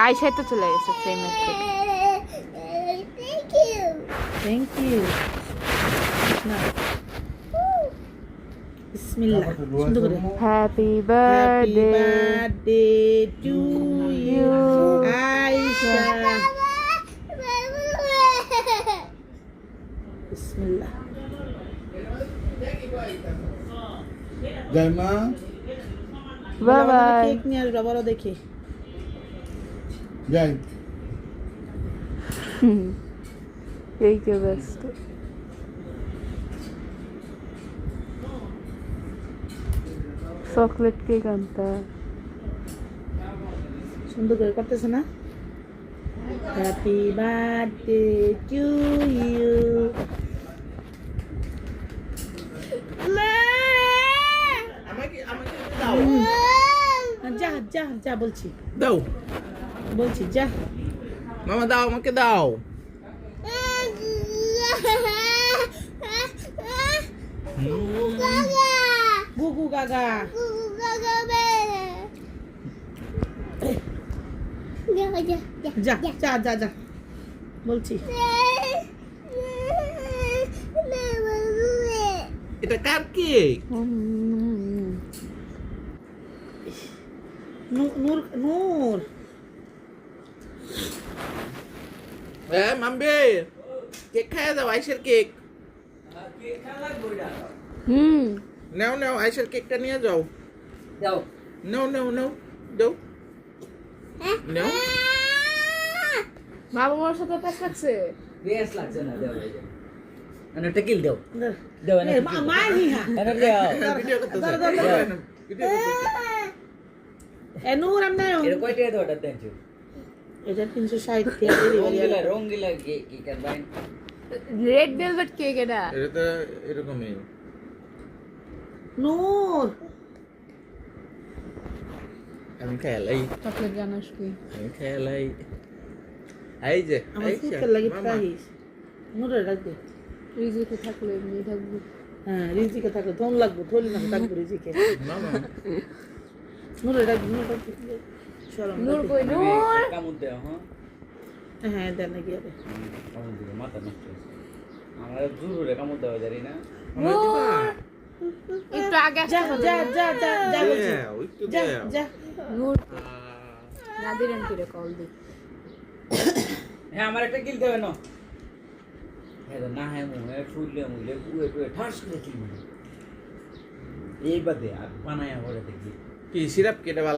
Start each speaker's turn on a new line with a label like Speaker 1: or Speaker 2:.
Speaker 1: আয়শা তো চলে গেছে ফ্রেমের থেকে।
Speaker 2: থ্যাংক ইউ না বিসমিল্লাহ সুন্দর করে
Speaker 1: happy
Speaker 2: happy
Speaker 1: birthday
Speaker 2: birthday to you Ayesha বিসমিল্লাহ
Speaker 3: জয় মা।
Speaker 1: বাবা।
Speaker 2: কেক নিয়ে আসবে বড় দেখে
Speaker 3: জয়।
Speaker 1: এই কে ব্যস্ত। চকলেট কেক আনতা।
Speaker 2: সুন্দর করে করতেছে না হ্যাপি বার্থডে টু ইউ যা যা যা বলছি
Speaker 3: দাও
Speaker 2: বলছি যা
Speaker 3: মামা, দাও আমাকে দাও।
Speaker 2: গুগু গাগা যা যা যা যা বলছি
Speaker 3: এটা কার কেক?
Speaker 2: নূর নূর
Speaker 3: মাম্বে, কেক খাইয়া দাও, আইসের কেক। নাও নাও, আইসের কেকটা নিয়ে যাও।
Speaker 4: দাও
Speaker 3: নাও নাও নাও, দাও নাও।
Speaker 1: মা বাবার সাথে প্যাচ লাগছে।
Speaker 4: বেশ লাগছে না দাও এই যে আরে টেকিল দাও দাও না
Speaker 2: মা নি হা
Speaker 4: আরে দাও
Speaker 3: ভিডিও করতে
Speaker 2: দাও, দাও, দাও। এ নূর আমনা
Speaker 4: এর কয়টা দাও এটা দেনছো
Speaker 2: এটা 360 টাকা
Speaker 4: রঙ্গিলা কি কার বাইন
Speaker 1: রেড ভেলভেট কেক এটা।
Speaker 3: এটা তো এরকমই।
Speaker 2: নূর
Speaker 3: আমি খেয়ালাই,
Speaker 1: চকলেট জানাস কি?
Speaker 3: আমি খেয়ালাই। এই যে
Speaker 2: আমার
Speaker 3: আইসা,
Speaker 2: ফুটকে লাগে
Speaker 3: মামা।
Speaker 2: প্রাইস নূরে রাখবে
Speaker 1: রিজিকে থাকলে এমনি থাকবে।
Speaker 2: হ্যাঁ রিজিকে থাকলে ধন লাগবে থলি না থাকবে রিজিকে
Speaker 3: মামা,
Speaker 2: নূরে রাখবে নূরে রাখবে শরম
Speaker 1: নূর
Speaker 2: লাগবে।
Speaker 1: কই নূর?
Speaker 4: কামুদ দাও হ্যাঁ
Speaker 2: হ্যাঁ দেন না গিয়ে
Speaker 4: কামুদ দিও মাথা নষ্ট আমার জুরুরে কামুদ দাও জানি না
Speaker 3: আমার দিবা?
Speaker 1: একটু আগে
Speaker 2: যা
Speaker 1: আসতে
Speaker 2: যা
Speaker 1: হবে।
Speaker 2: যা যা যা বলছি
Speaker 3: দাও, একটু
Speaker 2: যা
Speaker 3: দাও।
Speaker 2: যা
Speaker 1: নূর নাদির আন্টিরে কল দি।
Speaker 4: হ্যাঁ আমার একটা কিল দেবে না হ্যাঁ না হ্যাঁ মুহে ফুললে মুলে পুয়ে ঠাস করে কিল এই বাদে আর বানায়া করে দেখি
Speaker 3: কি সিরাপ কেটে